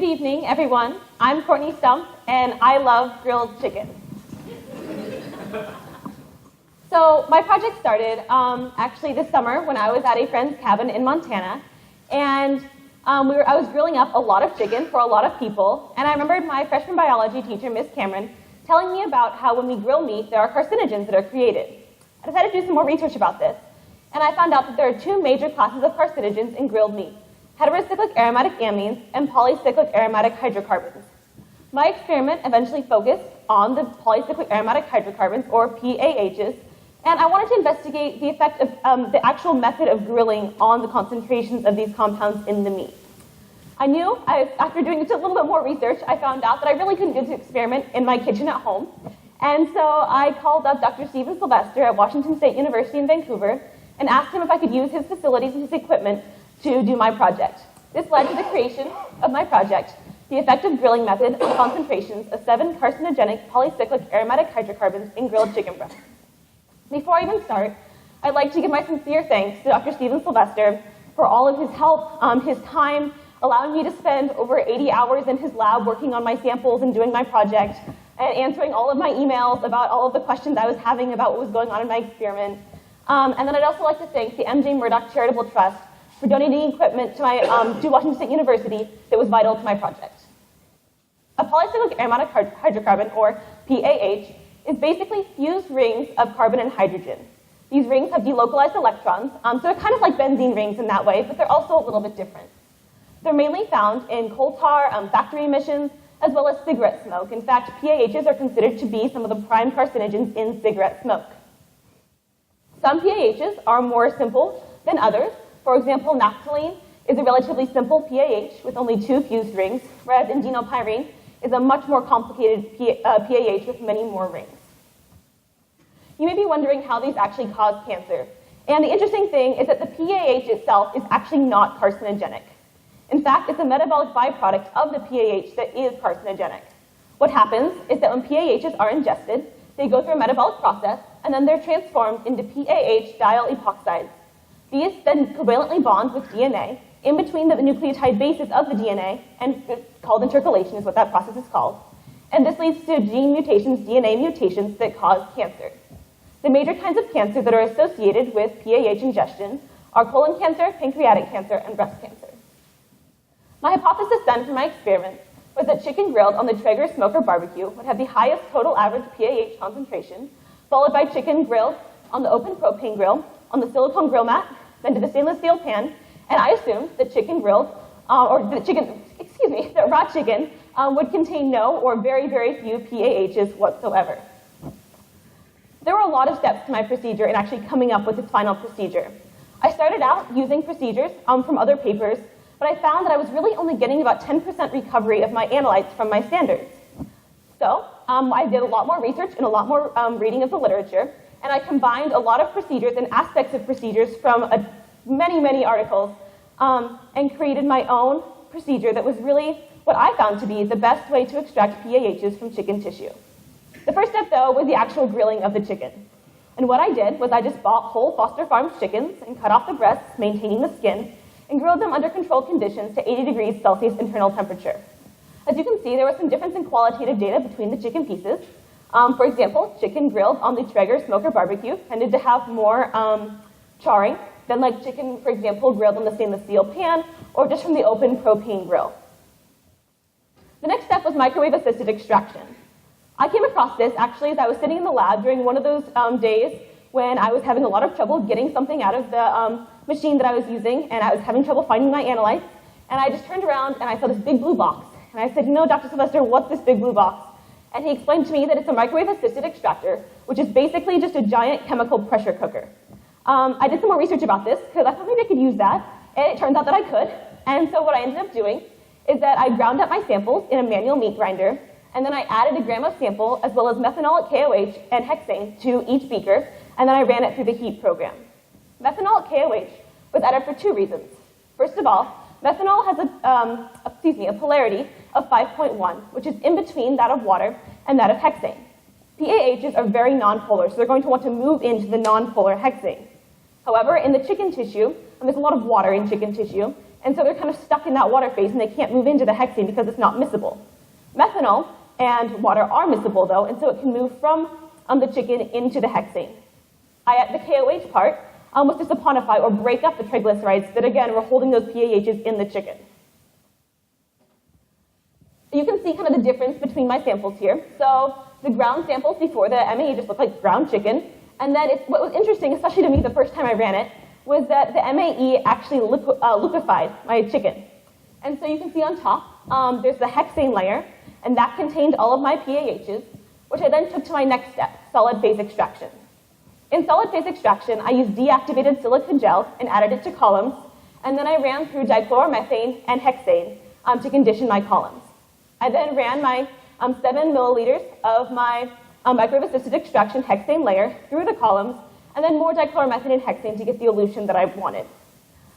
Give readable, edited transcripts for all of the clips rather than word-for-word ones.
Good evening, everyone. I'm Courtney Stump, and I love grilled chicken. So my project started actually this summer when I was at a friend's cabin in Montana, and I was grilling up a lot of chicken for a lot of people, and I remembered my freshman biology teacher, Miss Cameron, telling me about how when we grill meat, there are carcinogens that are created. I decided to do some more research about this, and I found out that there are two major classes of carcinogens in grilled meat: heterocyclic aromatic amines and polycyclic aromatic hydrocarbons. My experiment eventually focused on the polycyclic aromatic hydrocarbons, or PAHs, and I wanted to investigate the effect of the actual method of grilling on the concentrations of these compounds in the meat. After doing just a little bit more research, I found out that I really couldn't do this experiment in my kitchen at home, and so I called up Dr. Stephen Sylvester at Washington State University in Vancouver and asked him if I could use his facilities and his equipment to do my project. This led to the creation of my project, the effective grilling method of concentrations of 7 carcinogenic polycyclic aromatic hydrocarbons in grilled chicken breast. Before I even start, I'd like to give my sincere thanks to Dr. Stephen Sylvester for all of his help, his time, allowing me to spend over 80 hours in his lab working on my samples and doing my project, and answering all of my emails about all of the questions I was having about what was going on in my experiment. And then I'd also like to thank the M.J. Murdoch Charitable Trust for donating equipment to Washington State University that was vital to my project. A polycyclic aromatic hydrocarbon, or PAH, is basically fused rings of carbon and hydrogen. These rings have delocalized electrons, so they're kind of like benzene rings in that way, but they're also a little bit different. They're mainly found in coal tar, factory emissions, as well as cigarette smoke. In fact, PAHs are considered to be some of the prime carcinogens in cigarette smoke. Some PAHs are more simple than others. For example, naphthalene is a relatively simple PAH with only 2 fused rings, whereas indenopyrene is a much more complicated PAH with many more rings. You may be wondering how these actually cause cancer. And the interesting thing is that the PAH itself is actually not carcinogenic. In fact, it's a metabolic byproduct of the PAH that is carcinogenic. What happens is that when PAHs are ingested, they go through a metabolic process, and then they're transformed into PAH diol epoxides. These then covalently bond with DNA in between the nucleotide bases of the DNA, and it's called intercalation is what that process is called. And this leads to gene mutations, DNA mutations that cause cancer. The major kinds of cancer that are associated with PAH ingestion are colon cancer, pancreatic cancer, and breast cancer. My hypothesis then for my experiment was that chicken grilled on the Traeger smoker barbecue would have the highest total average PAH concentration, followed by chicken grilled on the open propane grill, on the silicone grill mat, then to the stainless steel pan, and I assumed that that raw chicken would contain no or very, very few PAHs whatsoever. There were a lot of steps to my procedure in actually coming up with this final procedure. I started out using procedures from other papers, but I found that I was really only getting about 10% recovery of my analytes from my standards. So I did a lot more research and a lot more reading of the literature, and I combined a lot of procedures and aspects of procedures from many, many articles, and created my own procedure that was really what I found to be the best way to extract PAHs from chicken tissue. The first step, though, was the actual grilling of the chicken. And what I did was I just bought whole Foster Farms chickens and cut off the breasts, maintaining the skin, and grilled them under controlled conditions to 80 degrees Celsius internal temperature. As you can see, there was some difference in qualitative data between the chicken pieces. For example, chicken grilled on the Traeger smoker barbecue tended to have more charring than like chicken, for example, grilled on the stainless steel pan or just from the open propane grill. The next step was microwave-assisted extraction. I came across this actually as I was sitting in the lab during one of those days when I was having a lot of trouble getting something out of the machine that I was using, and I was having trouble finding my analytes, and I just turned around and I saw this big blue box. And I said, Dr. Sylvester, what's this big blue box? And he explained to me that it's a microwave-assisted extractor, which is basically just a giant chemical pressure cooker. I did some more research about this because I thought maybe I could use that, and it turns out that I could. And so what I ended up doing is that I ground up my samples in a manual meat grinder, and then I added a gram of sample as well as methanolic KOH and hexane to each beaker, and then I ran it through the heat program. Methanolic KOH was added for 2 reasons. First of all, methanol has a polarity of 5.1, which is in between that of water and that of hexane. PAHs are very nonpolar, so they're going to want to move into the nonpolar hexane. However, in the chicken tissue, and there's a lot of water in chicken tissue, And so they're kind of stuck in that water phase, and they can't move into the hexane because it's not miscible. Methanol and water are miscible, though, and so it can move from the chicken into the hexane. The KOH part was to saponify or break up the triglycerides that, again, were holding those PAHs in the chicken. You can see kind of the difference between my samples here. So the ground samples before, the MAE just looked like ground chicken. And then what was interesting, especially to me the first time I ran it, was that the MAE actually liquefied my chicken. And so you can see on top, there's the hexane layer, and that contained all of my PAHs, which I then took to my next step, solid phase extraction. In solid phase extraction, I used deactivated silica gel and added it to columns, and then I ran through dichloromethane and hexane to condition my columns. I then ran my 7 milliliters of my microassisted extraction hexane layer through the columns, and then more dichloromethane and hexane to get the elution that I wanted.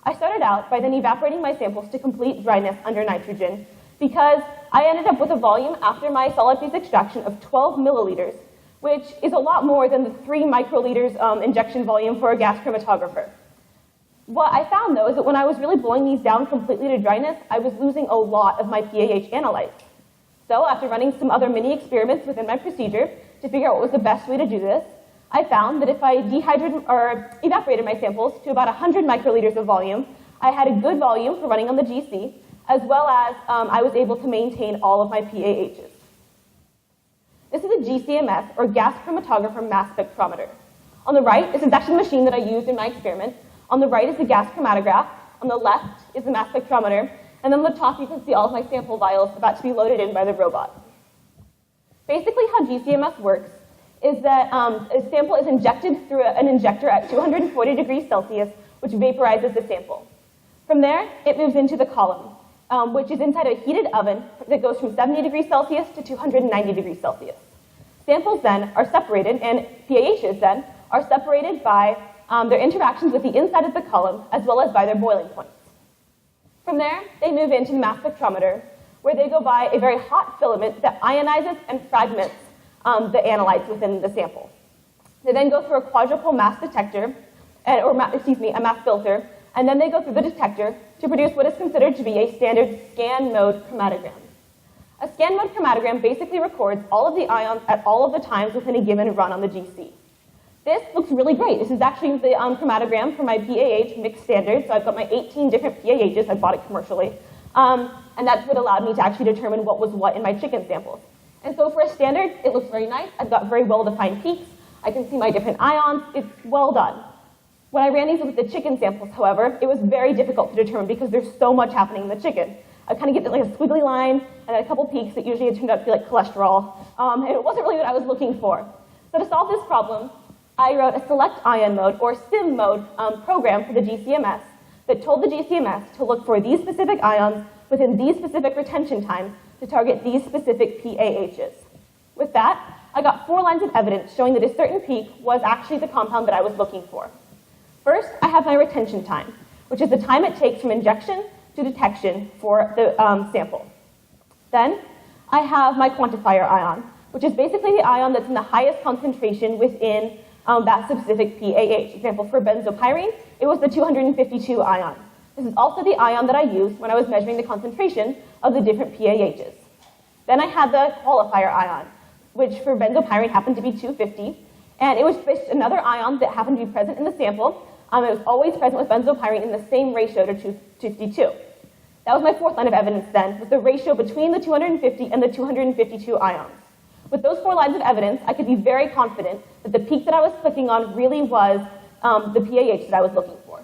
I started out by then evaporating my samples to complete dryness under nitrogen, because I ended up with a volume after my solid phase extraction of 12 milliliters, which is a lot more than the 3 microliters injection volume for a gas chromatographer. What I found, though, is that when I was really blowing these down completely to dryness, I was losing a lot of my PAH analytes. So after running some other mini experiments within my procedure to figure out what was the best way to do this, I found that if I evaporated my samples to about 100 microliters of volume, I had a good volume for running on the GC, as well as I was able to maintain all of my PAHs. This is a GCMS, or gas chromatographer mass spectrometer. On the right, this is actually the machine that I used in my experiment. On the right is the gas chromatograph. On the left is the mass spectrometer. And then on the top, you can see all of my sample vials about to be loaded in by the robot. Basically, how GCMS works is that a sample is injected through an injector at 240 degrees Celsius, which vaporizes the sample. From there, it moves into the column, which is inside a heated oven that goes from 70 degrees Celsius to 290 degrees Celsius. Samples then are separated, and PAHs then are separated by their interactions with the inside of the column, as well as by their boiling points. From there, they move into the mass spectrometer, where they go by a very hot filament that ionizes and fragments the analytes within the sample. They then go through a quadruple mass detector, a mass filter, and then they go through the detector to produce what is considered to be a standard scan mode chromatogram. A scan mode chromatogram basically records all of the ions at all of the times within a given run on the GC. This looks really great. This is actually the chromatogram for my PAH mixed standard, so I've got my 18 different PAHs. I bought it commercially. And that's what allowed me to actually determine what was what in my chicken samples. And so for a standard, it looks very nice. I've got very well-defined peaks. I can see my different ions. It's well done. When I ran these with the chicken samples, however, it was very difficult to determine because there's so much happening in the chicken. I kind of get like a squiggly line and a couple peaks that usually turned out to be like cholesterol. And it wasn't really what I was looking for. So to solve this problem, I wrote a select ion mode, or SIM mode, program for the GCMS that told the GCMS to look for these specific ions within these specific retention times to target these specific PAHs. With that, I got 4 lines of evidence showing that a certain peak was actually the compound that I was looking for. First, I have my retention time, which is the time it takes from injection to detection for the sample. Then, I have my quantifier ion, which is basically the ion that's in the highest concentration within that specific PAH. Example, for benzopyrene, it was the 252 ion. This is also the ion that I used when I was measuring the concentration of the different PAHs. Then I had the qualifier ion, which for benzopyrene happened to be 250, and it was just another ion that happened to be present in the sample. It was always present with benzopyrene in the same ratio to 252. That was my 4th line of evidence then, was the ratio between the 250 and the 252 ions. With those 4 lines of evidence, I could be very confident that the peak that I was clicking on really was the PAH that I was looking for.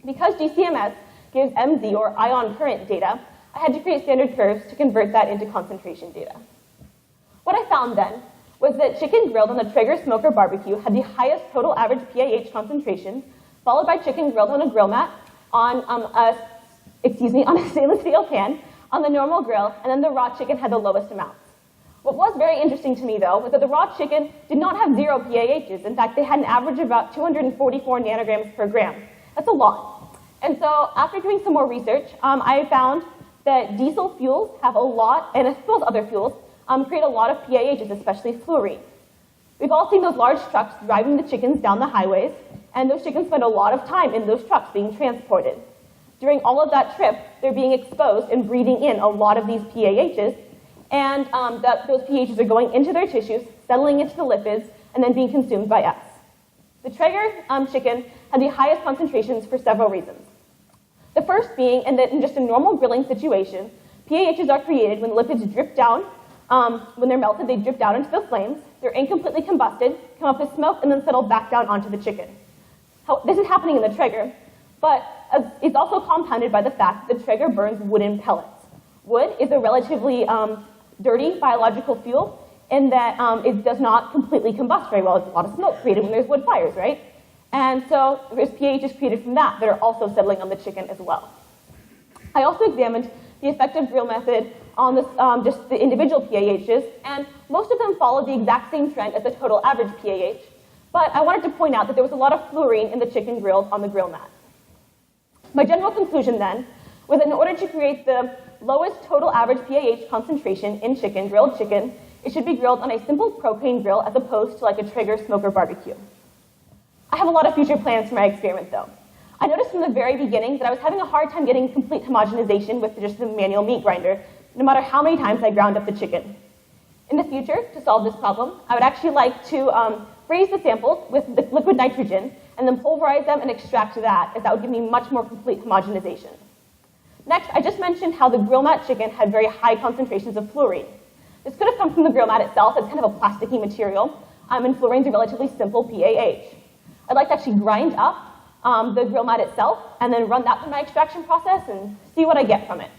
Because GCMS gives MZ, or ion current data, I had to create standard curves to convert that into concentration data. What I found then was that chicken grilled on a Traeger smoker barbecue had the highest total average PAH concentration, followed by chicken grilled on a grill mat on a stainless steel pan on the normal grill, and then the raw chicken had the lowest amounts. What was very interesting to me, though, was that the raw chicken did not have 0 PAHs. In fact, they had an average of about 244 nanograms per gram. That's a lot. And so after doing some more research, I found that diesel fuels have a lot, and as well as other fuels, create a lot of PAHs, especially fluorine. We've all seen those large trucks driving the chickens down the highways, and those chickens spend a lot of time in those trucks being transported. during all of that trip, they're being exposed and breathing in a lot of these PAHs, and those PAHs are going into their tissues, settling into the lipids, and then being consumed by us. The Traeger chicken had the highest concentrations for several reasons. The first being, and that in just a normal grilling situation, PAHs are created when the lipids drip down. When they're melted, they drip down into the flames. They're incompletely combusted, come up as smoke, and then settle back down onto the chicken. This is happening in the Traeger, but it's also compounded by the fact that the Traeger burns wooden pellets. Wood is a relatively dirty biological fuel in that it does not completely combust very well. There's a lot of smoke created when there's wood fires, right? And so there's PAHs created from that are also settling on the chicken as well. I also examined the effective grill method on this, just the individual PAHs, and most of them followed the exact same trend as the total average PAH, but I wanted to point out that there was a lot of fluorine in the chicken grilled on the grill mat. My general conclusion then was that in order to create the lowest total average PAH concentration in chicken, grilled chicken, it should be grilled on a simple propane grill as opposed to like a Traeger smoker barbecue. I have a lot of future plans for my experiment though. I noticed from the very beginning that I was having a hard time getting complete homogenization with just the manual meat grinder, no matter how many times I ground up the chicken. In the future, to solve this problem, I would actually like to freeze the samples with liquid nitrogen and then pulverize them and extract that, as that would give me much more complete homogenization. Next, I just mentioned how the grill mat chicken had very high concentrations of fluorine. This could have come from the grill mat itself. It's kind of a plasticky material, and fluorine's a relatively simple PAH. I'd like to actually grind up the grill mat itself and then run that through my extraction process and see what I get from it.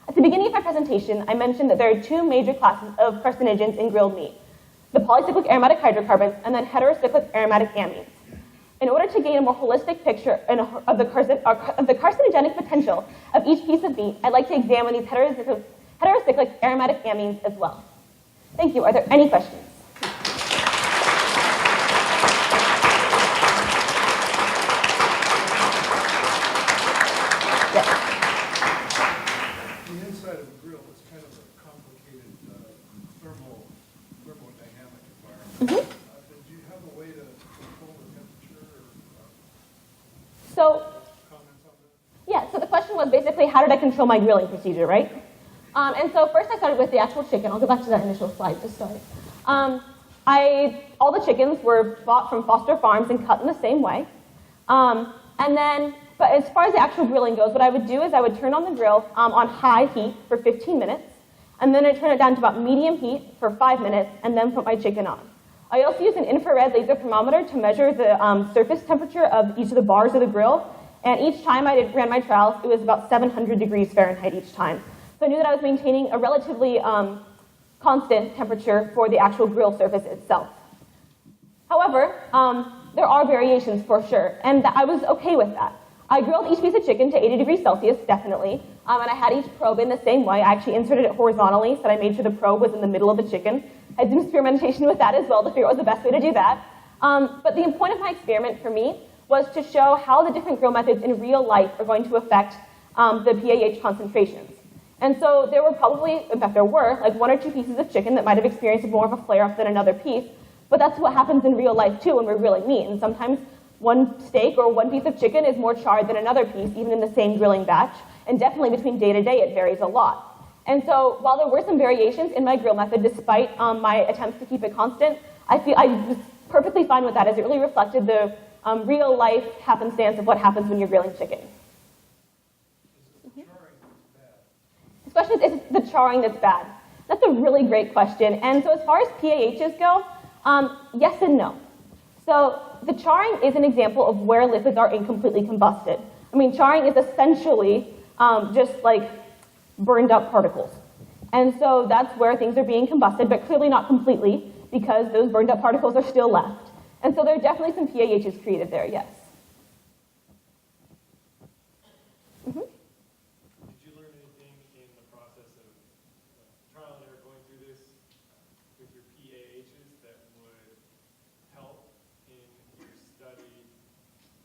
At the beginning of my presentation, I mentioned that there are two major classes of carcinogens in grilled meat, the polycyclic aromatic hydrocarbons and then heterocyclic aromatic amines. In order to gain a more holistic picture of the carcinogenic potential of each piece of meat, I'd like to examine these heterocyclic aromatic amines as well. Thank you. Are there any questions? So the question was basically, how did I control my grilling procedure, right? And so first I started with the actual chicken. I'll go back to that initial slide to start. All the chickens were bought from Foster Farms and cut in the same way. But as far as the actual grilling goes, what I would do is I would turn on the grill on high heat for 15 minutes, and then I'd turn it down to about medium heat for 5 minutes, and then put my chicken on. I also used an infrared laser thermometer to measure the surface temperature of each of the bars of the grill. And each time I ran my trials, it was about 700 degrees Fahrenheit each time. So I knew that I was maintaining a relatively constant temperature for the actual grill surface itself. However, there are variations for sure, and I was okay with that. I grilled each piece of chicken to 80 degrees Celsius, definitely, and I had each probe in the same way. I actually inserted it horizontally so that I made sure the probe was in the middle of the chicken. I did experimentation with that as well to figure out what was the best way to do that. But the point of my experiment for me was to show how the different grill methods in real life are going to affect the PAH concentrations. And so there were probably, in fact there were, like 1 or 2 pieces of chicken that might have experienced more of a flare-up than another piece, but that's what happens in real life too when we're grilling meat. And sometimes one steak or one piece of chicken is more charred than another piece, even in the same grilling batch, and definitely between day to day it varies a lot. And so while there were some variations in my grill method, despite my attempts to keep it constant, I was perfectly fine with that, as it really reflected the real life happenstance of what happens when you're grilling chicken. This question is the charring that's bad. That's a really great question. And so as far as PAHs go, yes and no. So the charring is an example of where lipids are incompletely combusted. I mean, charring is essentially just like burned up particles. And so that's where things are being combusted, but clearly not completely, because those burned up particles are still left. And so there are definitely some PAHs created there, yes. Mm-hmm. Did you learn anything in the process of trial and error going through this with your PAHs that would help in your study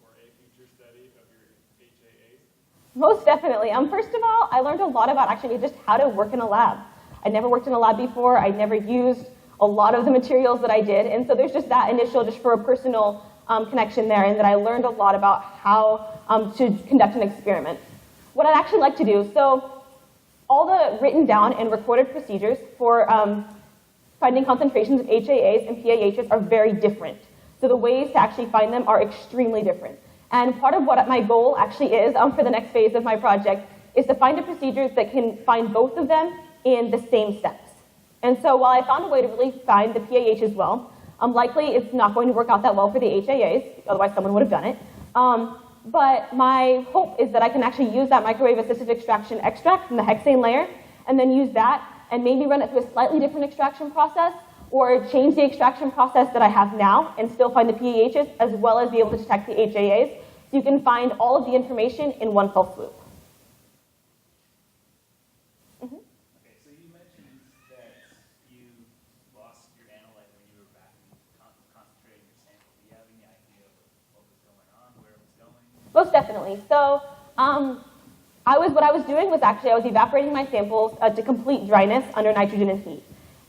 or a future study of your HAAs? Most definitely. First of all, I learned a lot about actually just how to work in a lab. I'd never worked in a lab before. I'd never used a lot of the materials that I did, and so there's just that initial, just for a personal connection there, and that I learned a lot about how to conduct an experiment. What I'd actually like to do, so all the written down and recorded procedures for finding concentrations of HAAs and PAHs are very different. So the ways to actually find them are extremely different. And part of what my goal actually is for the next phase of my project is to find a procedure that can find both of them in the same steps. And so while I found a way to really find the PAH as well, likely it's not going to work out that well for the HAAs, otherwise someone would have done it. But my hope is that I can actually use that microwave-assisted extraction extract from the hexane layer, and then use that and maybe run it through a slightly different extraction process, or change the extraction process that I have now and still find the PAHs, as well as be able to detect the HAAs, so you can find all of the information in one fell swoop. Okay, so you mentioned that you lost your analyte when you were back concentrating your sample. Do you have any idea of what was going on, where it was going? Most definitely. So what I was doing was actually I was evaporating my samples to complete dryness under nitrogen and heat.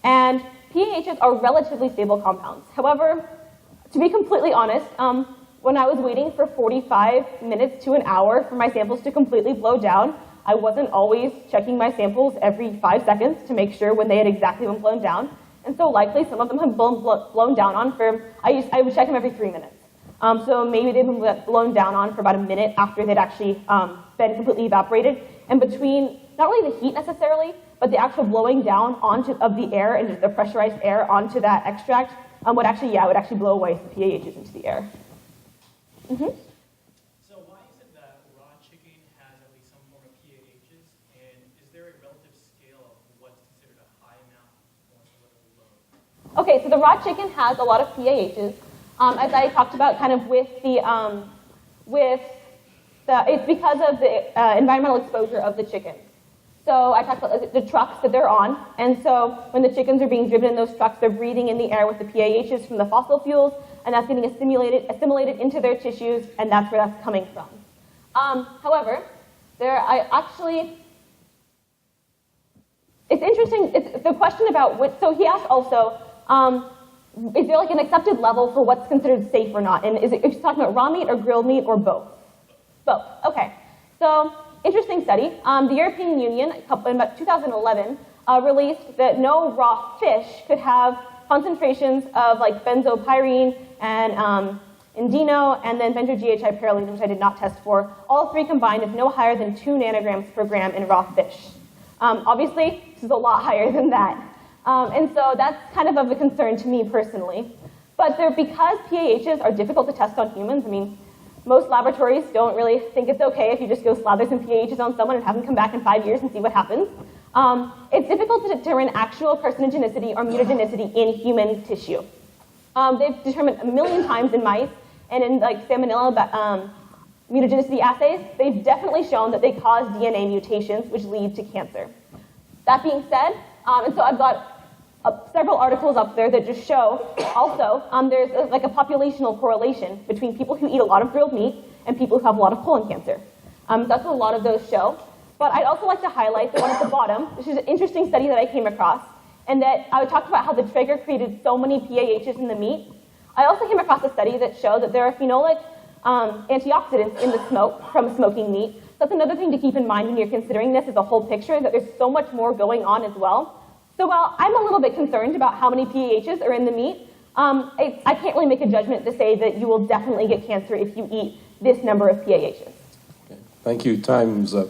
And PAHs are relatively stable compounds. However, to be completely honest, when I was waiting for 45 minutes to an hour for my samples to completely blow down, I wasn't always checking my samples every 5 seconds to make sure when they had exactly been blown down. And so likely some of them have blown down on for, I would check them every 3 minutes. So maybe they've been blown down on for about a minute after they'd actually been completely evaporated. And between, not really the heat necessarily, but the actual blowing down of the air and just the pressurized air onto that extract would actually blow away the PAHs into the air. Mm-hmm. So why is it that raw chicken has at least some form of PAHs, and is there a relative scale of what's considered a high amount or relatively low? Okay, so the raw chicken has a lot of PAHs. As I talked about kind of it's because of the environmental exposure of the chicken. So I talked about the trucks that they're on, and so when the chickens are being driven in those trucks, they're breathing in the air with the PAHs from the fossil fuels, and that's getting assimilated into their tissues, and that's where that's coming from. However, it's interesting, it's the question about so he asked also, is there like an accepted level for what's considered safe or not? And is it talking about raw meat or grilled meat or both? Both, okay. So, interesting study. The European Union, in about 2011, released that no raw fish could have concentrations of like benzopyrene and indeno and then benzo-GHI-parylene, which I did not test for. All three combined is no higher than 2 nanograms per gram in raw fish. Obviously, this is a lot higher than that. And so that's kind of a concern to me personally. But because PAHs are difficult to test on humans, I mean, most laboratories don't really think it's okay if you just go slather some PAHs on someone and have them come back in 5 years and see what happens. It's difficult to determine actual carcinogenicity or mutagenicity in human tissue. They've determined 1 million times in mice, and in like salmonella mutagenicity assays, they've definitely shown that they cause DNA mutations which lead to cancer. That being said, and so I've got several articles up there that just show also there's like a populational correlation between people who eat a lot of grilled meat and people who have a lot of colon cancer. That's what a lot of those show. But I'd also like to highlight the one at the bottom, which is an interesting study that I came across, and that I would talk about how the trigger created so many PAHs in the meat. I also came across a study that showed that there are phenolic antioxidants in the smoke from smoking meat. So that's another thing to keep in mind when you're considering this as a whole picture, that there's so much more going on as well. So while I'm a little bit concerned about how many PAHs are in the meat, I can't really make a judgment to say that you will definitely get cancer if you eat this number of PAHs. Okay. Thank you. Time's up.